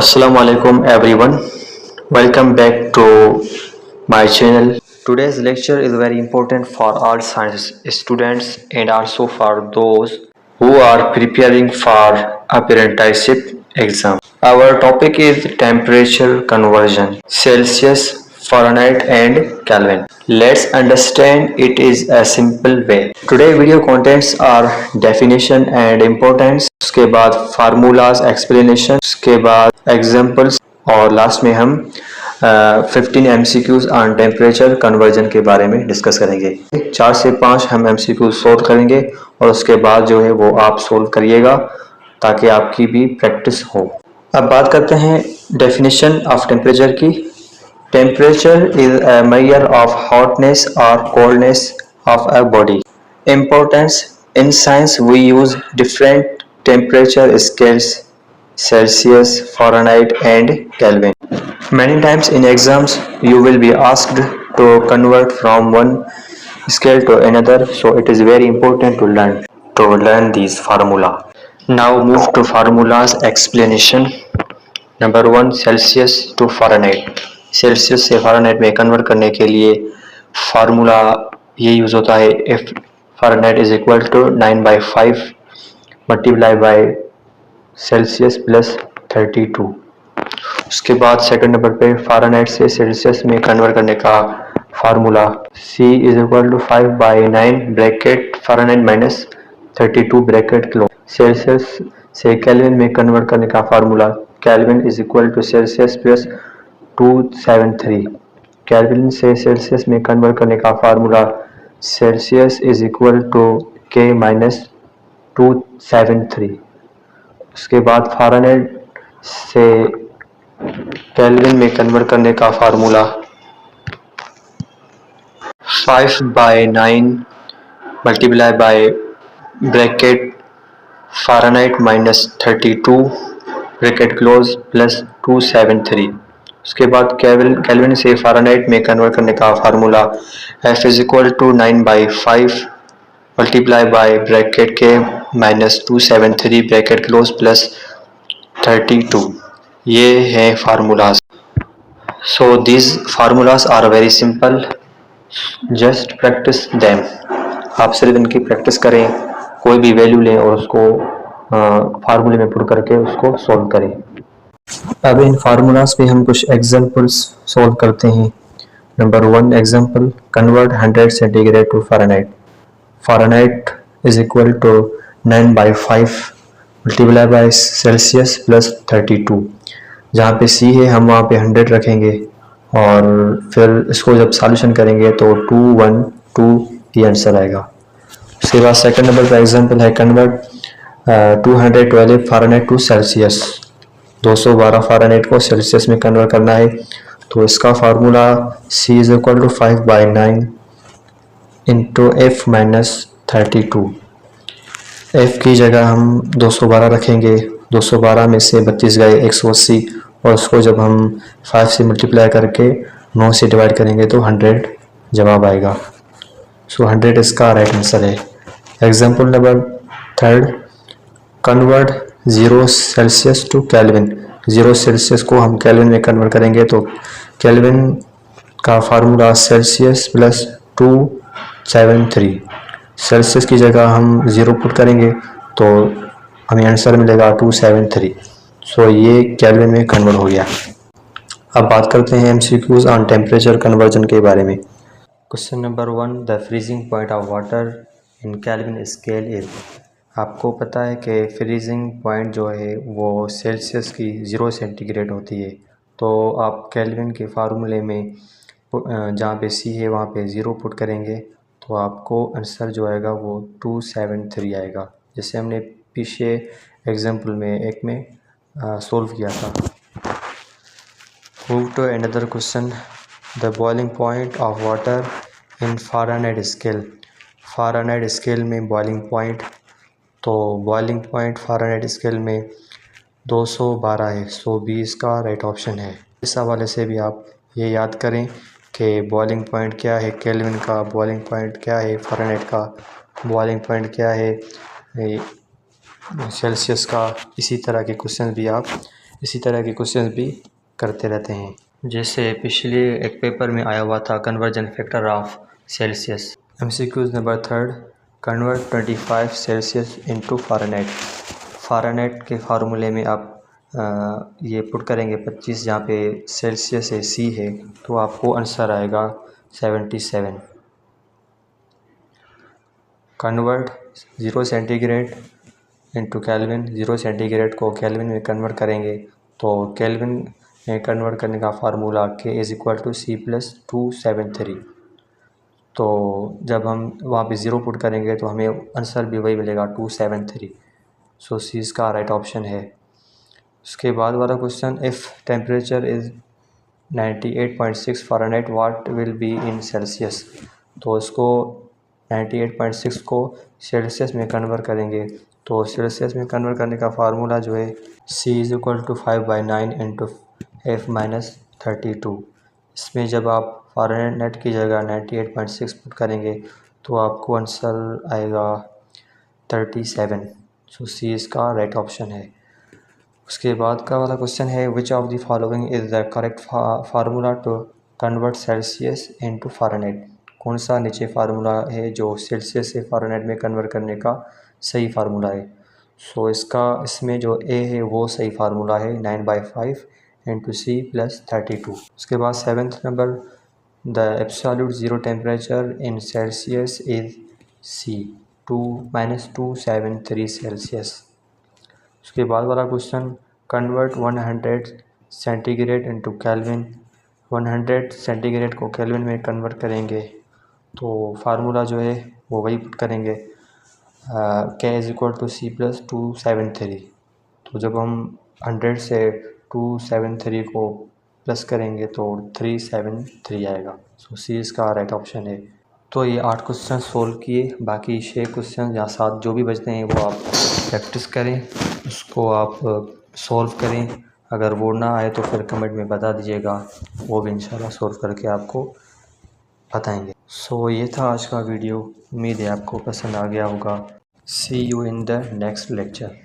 Assalamu alaikum everyone. Welcome back to my channel. Today's lecture is very important for all science students and also for those who are preparing for apprenticeship exam. Our topic is temperature conversion, Celsius, Fahrenheit and Kelvin. Let's understand it is a simple way. Today video contents are definition and importance, उसके बाद formulas explanation, उसके बाद examples और last में हम 15 MCQs on temperature conversion के बारे में डिस्कस करेंगे। 4 से 5 हम MCQ सोल्व करेंगे और उसके बाद जो है वो आप सोल्व करिएगा ताकि आपकी भी प्रैक्टिस हो। अब बात करते हैं डेफिनेशन ऑफ टेम्परेचर की। Temperature is a measure of hotness और coldness of a body. Importance in science we use different temperature scales, Celsius, Fahrenheit and Kelvin. Many times in exams you will be asked to convert from one scale to another, so it is very important to learn these formula. Now move to formulas explanation. Number 1 Celsius to Fahrenheit. Celsius से Fahrenheit में convert करने के लिए formula ये use होता है if Fahrenheit is equal to 9/5 multiply by Celsius plus 32। उसके बाद सेकंड नंबर पे फ़ारेनहाइट से सेल्सियस में कन्वर्ट करने का formula C is equal to 5/9 bracket Fahrenheit minus 32 bracket close. Celsius से केल्विन में कन्वर्ट करने का formula Kelvin is equal to Celsius plus 273। Kelvin से सेल्सियस में कन्वर्ट करने का formula Celsius is equal to K minus 273। उसके बाद फ़ारेनहाइट से केल्विन में कन्वर्ट करने का formula 5/9 multiply by bracket Fahrenheit minus 32 bracket close plus 273। उसके बाद केल्विन से फ़ारेनहाइट में कन्वर्ट करने का formula F is equal to 9/5 multiply by bracket K minus 273 bracket close plus 32। ये हैं formulas. So this formulas are very simple, just practice them. आप सिर्फ इनकी प्रैक्टिस करें, कोई भी वैल्यू लें और उसको फार्मूले में पुट करके उसको सॉल्व करें। अब इन फार्मूलाज पे हम कुछ एग्जांपल्स सॉल्व करते हैं। Number 1 example, convert 100 centigrade to Fahrenheit. Fahrenheit is equal to 9/5 multiply by Celsius plus 32। जहाँ पे C है हम वहाँ पे 100 रखेंगे और फिर इसको जब सॉल्यूशन करेंगे तो 212 ये आंसर आएगा। उसके बाद सेकंड नंबर का एग्जांपल है convert 212 Fahrenheit to Celsius. 212 Fahrenheit को सेल्सियस में कन्वर्ट करना है, तो इसका formula C is equal to 5/9 into F minus 32। F की जगह हम 212 रखेंगे, 212 में से 32 गए 180 और उसको जब हम 5 से मल्टीप्लाई करके 9 से डिवाइड करेंगे तो 100 जवाब आएगा। सो 100 इसका राइट आंसर है। Example number 3, convert 0 Celsius to Kelvin. 0 Celsius को हम केल्विन में कन्वर्ट करेंगे तो केल्विन का फार्मूला सेल्सियस प्लस 273। सेल्सियस की जगह हम 0 पुट करेंगे तो हमें आंसर मिलेगा 273। सो ये केल्विन में कन्वर्ट हो गया। अब बात करते हैं MCQs ऑन टेम्परेचर कन्वर्जन के बारे में। Question number 1, the freezing point of water in kelvin scale is. आपको पता है कि फ्रीजिंग पॉइंट जो है वो सेल्सियस की 0 सेंटीग्रेड होती है, तो आप केल्विन के फार्मूले में जहाँ पे C है वहाँ पे 0 पुट करेंगे तो आपको आंसर जो आएगा वो 273 आएगा, जैसे हमने पीछे एग्जाम्पल में एक में सोल्व किया था। Move to another question, the boiling point of water in Fahrenheit scale. Fahrenheit scale में बॉइलिंग पॉइंट, तो बॉइलिंग पॉइंट फ़ारेनहाइट स्केल में 212 है, 120 का राइट ऑप्शन है। इस हवाले से भी आप ये याद करें कि बॉइलिंग पॉइंट क्या है केल्विन का, बॉइलिंग पॉइंट क्या है फ़ारेनहाइट का, बॉइलिंग पॉइंट क्या है सेल्सियस का। इसी तरह के क्वेश्चन भी आप इसी तरह के क्वेश्चन भी करते रहते हैं। जैसे पिछले एक पेपर में आया हुआ था conversion factor of Celsius. MCQs number 3, convert 25 Celsius into Fahrenheit. Fahrenheit के फार्मूले में आप ये पुट करेंगे 25, जहाँ पे सेल्सियस है, C है, तो आपको आंसर आएगा 77। Convert 0 centigrade into kelvin, 0 centigrade को केल्विन में कन्वर्ट करेंगे तो केल्विन में कन्वर्ट करने का फार्मूला K = C+273। तो जब हम वहाँ पे 0 पुट करेंगे तो हमें आंसर भी वही मिलेगा 273। सो C इसका राइट ऑप्शन है। उसके बाद वाला question, if temperature is 98.6 Fahrenheit what will be in Celsius. तो इसको 98.6 को सेल्सियस में कन्वर्ट करेंगे तो सेल्सियस में कन्वर्ट करने का फार्मूला जो है C = 5/9 इंटू F-32। इसमें जब आप फ़ारेनहाइट की जगह 98.6 पुट करेंगे तो आपको आंसर आएगा 37। सो C इसका राइट ऑप्शन है। उसके बाद का वाला क्वेश्चन है, which of the following is the correct formula to convert Celsius into Fahrenheit. कौन सा नीचे फार्मूला है जो सेल्सियस से फ़ारेनहाइट में कन्वर्ट करने का सही फार्मूला है। सो इसमें जो A है वो सही फार्मूला है 9/5 इंटू C+32। उसके बाद 7th number, the absolute zero temperature in Celsius is C -273 Celsius. उसके बाद वाला question, convert 100 centigrade into kelvin. 100 centigrade को केल्विन में कन्वर्ट करेंगे तो फार्मूला जो है वो वही पुट करेंगे K = C+273। तो जब हम 100 से 273 को प्लस करेंगे तो 373 आएगा। सो C इसका राइट ऑप्शन है। तो ये 8 क्वेश्चन सोल्व किए, बाकी 6 क्वेश्चन या 7 जो भी बचते हैं वो आप प्रैक्टिस करें, उसको आप सॉल्व करें। अगर वो ना आए तो फिर कमेंट में बता दीजिएगा, वो भी इंशाल्लाह सॉल्व करके आपको बताएंगे। सो ये था आज का वीडियो, उम्मीद है आपको पसंद आ गया होगा। See you in the next lecture.